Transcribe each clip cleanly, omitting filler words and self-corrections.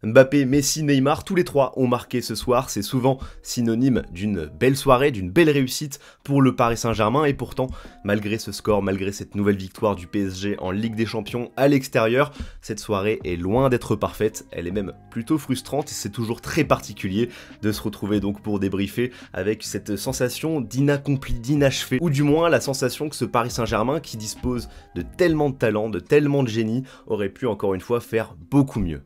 Mbappé, Messi, Neymar, tous les trois ont marqué ce soir, c'est souvent synonyme d'une belle soirée, d'une belle réussite pour le Paris Saint-Germain et pourtant, malgré ce score, malgré cette nouvelle victoire du PSG en Ligue des Champions à l'extérieur, cette soirée est loin d'être parfaite, elle est même plutôt frustrante et c'est toujours très particulier de se retrouver donc pour débriefer avec cette sensation d'inaccompli, d'inachevé, ou du moins la sensation que ce Paris Saint-Germain qui dispose de tellement de talent, de tellement de génie, aurait pu encore une fois faire beaucoup mieux.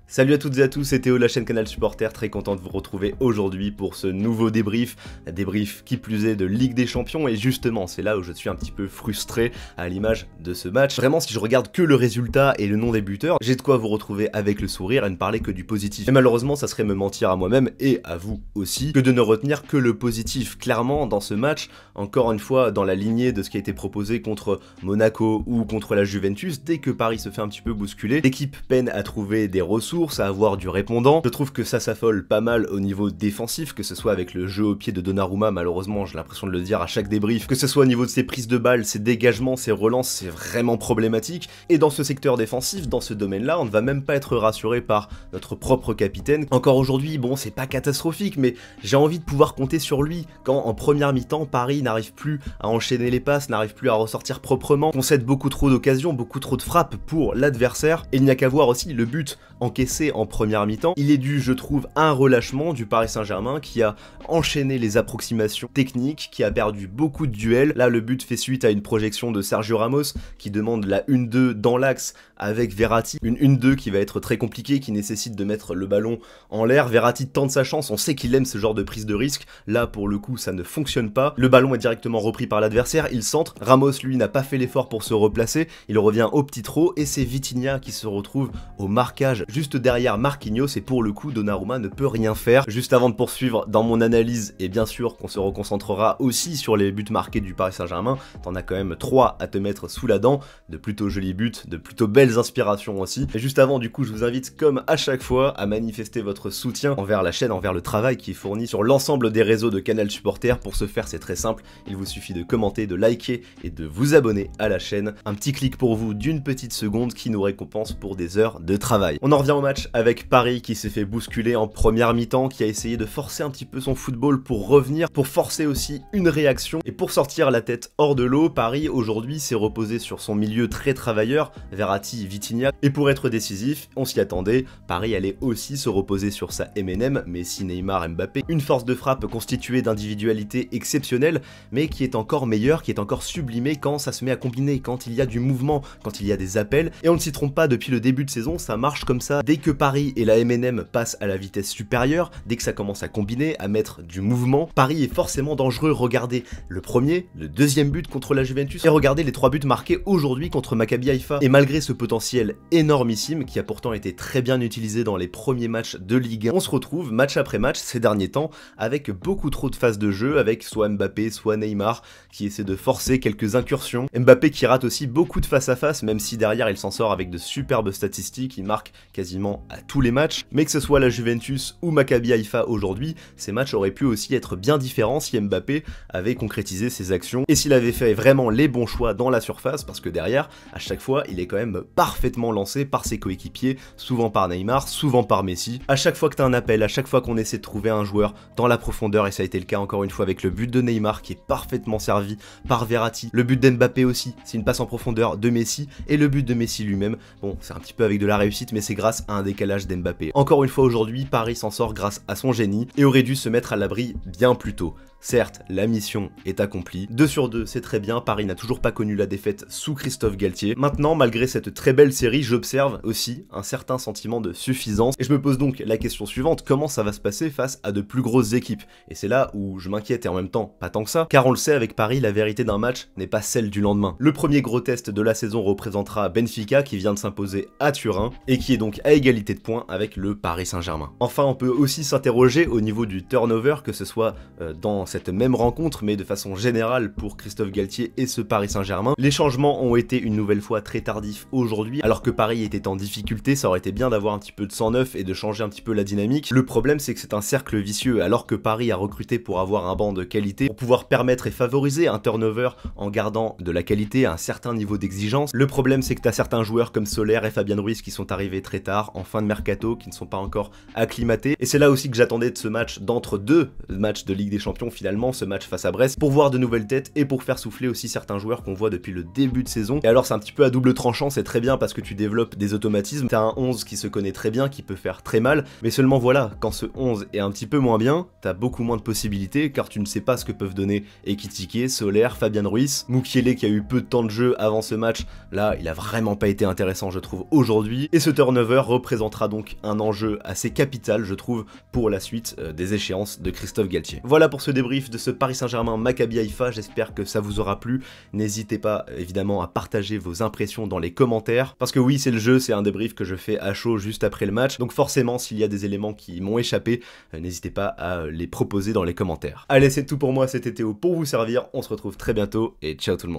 Salut à toutes et à tous, c'est Théo de la chaîne Canal Supporter, très content de vous retrouver aujourd'hui pour ce nouveau débrief qui plus est de Ligue des Champions, et justement c'est là où je suis un petit peu frustré à l'image de ce match. Vraiment, si je regarde que le résultat et le nom des buteurs, j'ai de quoi vous retrouver avec le sourire et ne parler que du positif. Et malheureusement ça serait me mentir à moi-même et à vous aussi que de ne retenir que le positif. Clairement dans ce match, encore une fois dans la lignée de ce qui a été proposé contre Monaco ou contre la Juventus, dès que Paris se fait un petit peu bousculer, l'équipe peine à trouver des ressources, à avoir du répondant. Je trouve que ça s'affole pas mal au niveau défensif, que ce soit avec le jeu au pied de Donnarumma, malheureusement j'ai l'impression de le dire à chaque débrief, que ce soit au niveau de ses prises de balles, ses dégagements, ses relances, c'est vraiment problématique. Et dans ce secteur défensif, dans ce domaine-là, on ne va même pas être rassuré par notre propre capitaine. Encore aujourd'hui, bon c'est pas catastrophique, mais j'ai envie de pouvoir compter sur lui quand en première mi-temps, Paris n'arrive plus à enchaîner les passes, n'arrive plus à ressortir proprement, concède beaucoup trop d'occasions, beaucoup trop de frappes pour l'adversaire, et il n'y a qu'à voir aussi le but encaissé en première mi-temps. Il est dû, je trouve, à un relâchement du Paris Saint-Germain qui a enchaîné les approximations techniques, qui a perdu beaucoup de duels. Là, le but fait suite à une projection de Sergio Ramos qui demande la 1-2 dans l'axe avec Verratti. Une 1-2 qui va être très compliquée, qui nécessite de mettre le ballon en l'air. Verratti tente sa chance, on sait qu'il aime ce genre de prise de risque. Là, pour le coup, ça ne fonctionne pas. Le ballon est directement repris par l'adversaire, il centre. Ramos, lui, n'a pas fait l'effort pour se replacer. Il revient au petit trot et c'est Vitinha qui se retrouve au marquage juste derrière Marquinhos, et pour le coup Donnarumma ne peut rien faire. Juste avant de poursuivre dans mon analyse, et bien sûr qu'on se reconcentrera aussi sur les buts marqués du Paris Saint-Germain, t'en as quand même 3 à te mettre sous la dent, de plutôt jolis buts, de plutôt belles inspirations aussi. Et juste avant, du coup, je vous invite comme à chaque fois à manifester votre soutien envers la chaîne, envers le travail qui est fourni sur l'ensemble des réseaux de Canal Supporter. Pour ce faire, c'est très simple, il vous suffit de commenter, de liker et de vous abonner à la chaîne. Un petit clic pour vous d'une petite seconde qui nous récompense pour des heures de travail. On en revient au match avec Paris qui s'est fait bousculer en première mi-temps, qui a essayé de forcer un petit peu son football pour revenir, pour forcer aussi une réaction et pour sortir la tête hors de l'eau. Paris aujourd'hui s'est reposé sur son milieu très travailleur, Verratti, Vitinha, et pour être décisif, on s'y attendait, Paris allait aussi se reposer sur sa MNM, Messi, Neymar, Mbappé, une force de frappe constituée d'individualités exceptionnelles, mais qui est encore meilleure, qui est encore sublimée quand ça se met à combiner, quand il y a du mouvement, quand il y a des appels, et on ne s'y trompe pas, depuis le début de saison, ça marche comme ça. Dès que Paris et la MNM passent à la vitesse supérieure, dès que ça commence à combiner, à mettre du mouvement, Paris est forcément dangereux. Regardez le premier, le deuxième but contre la Juventus, et regardez les 3 buts marqués aujourd'hui contre Maccabi Haïfa. Et malgré ce potentiel énormissime, qui a pourtant été très bien utilisé dans les premiers matchs de Ligue 1, on se retrouve match après match ces derniers temps avec beaucoup trop de phases de jeu, avec soit Mbappé, soit Neymar qui essaie de forcer quelques incursions. Mbappé qui rate aussi beaucoup de face à face, même si derrière il s'en sort avec de superbes statistiques, il marque quasiment à tous les matchs, mais que ce soit la Juventus ou Maccabi Haïfa aujourd'hui, ces matchs auraient pu aussi être bien différents si Mbappé avait concrétisé ses actions et s'il avait fait vraiment les bons choix dans la surface, parce que derrière, à chaque fois, il est quand même parfaitement lancé par ses coéquipiers, souvent par Neymar, souvent par Messi. À chaque fois que t'as un appel, à chaque fois qu'on essaie de trouver un joueur dans la profondeur, et ça a été le cas encore une fois avec le but de Neymar qui est parfaitement servi par Verratti, le but d'Mbappé aussi, c'est une passe en profondeur de Messi, et le but de Messi lui-même, bon, c'est un petit peu avec de la réussite, mais c'est grâce à un décalage d'Mbappé. Encore une fois aujourd'hui, Paris s'en sort grâce à son génie et aurait dû se mettre à l'abri bien plus tôt. Certes, la mission est accomplie, 2 sur 2 c'est très bien, Paris n'a toujours pas connu la défaite sous Christophe Galtier. Maintenant, malgré cette très belle série, j'observe aussi un certain sentiment de suffisance, et je me pose donc la question suivante, comment ça va se passer face à de plus grosses équipes? Et c'est là où je m'inquiète, et en même temps, pas tant que ça, car on le sait avec Paris, la vérité d'un match n'est pas celle du lendemain. Le premier gros test de la saison représentera Benfica qui vient de s'imposer à Turin, et qui est donc à égalité de points avec le Paris Saint-Germain. Enfin, on peut aussi s'interroger au niveau du turnover, que ce soit dans cette même rencontre, mais de façon générale pour Christophe Galtier et ce Paris Saint-Germain. Les changements ont été une nouvelle fois très tardifs aujourd'hui, alors que Paris était en difficulté, ça aurait été bien d'avoir un petit peu de sang neuf et de changer un petit peu la dynamique. Le problème, c'est que c'est un cercle vicieux, alors que Paris a recruté pour avoir un banc de qualité, pour pouvoir permettre et favoriser un turnover en gardant de la qualité à un certain niveau d'exigence. Le problème, c'est que tu as certains joueurs comme Soler et Fabien Ruiz qui sont arrivés très tard, en fin de mercato, qui ne sont pas encore acclimatés. Et c'est là aussi que j'attendais de ce match, d'entre deux matchs de Ligue des Champions finalement, ce match face à Brest, pour voir de nouvelles têtes et pour faire souffler aussi certains joueurs qu'on voit depuis le début de saison. Et alors c'est un petit peu à double tranchant, c'est très bien parce que tu développes des automatismes, t'as un 11 qui se connaît très bien, qui peut faire très mal, mais seulement voilà, quand ce 11 est un petit peu moins bien, t'as beaucoup moins de possibilités, car tu ne sais pas ce que peuvent donner Ekitike, Soler, Fabien Ruiz, Mukiele qui a eu peu de temps de jeu avant ce match, là il a vraiment pas été intéressant je trouve aujourd'hui, et ce turnover représentera donc un enjeu assez capital je trouve pour la suite des échéances de Christophe Galtier. Voilà pour ce débrief de ce Paris Saint-Germain Maccabi Haïfa, j'espère que ça vous aura plu, n'hésitez pas évidemment à partager vos impressions dans les commentaires, parce que oui c'est le jeu, c'est un débrief que je fais à chaud juste après le match, donc forcément s'il y a des éléments qui m'ont échappé, n'hésitez pas à les proposer dans les commentaires. Allez c'est tout pour moi, c'était Théo pour vous servir, on se retrouve très bientôt et ciao tout le monde.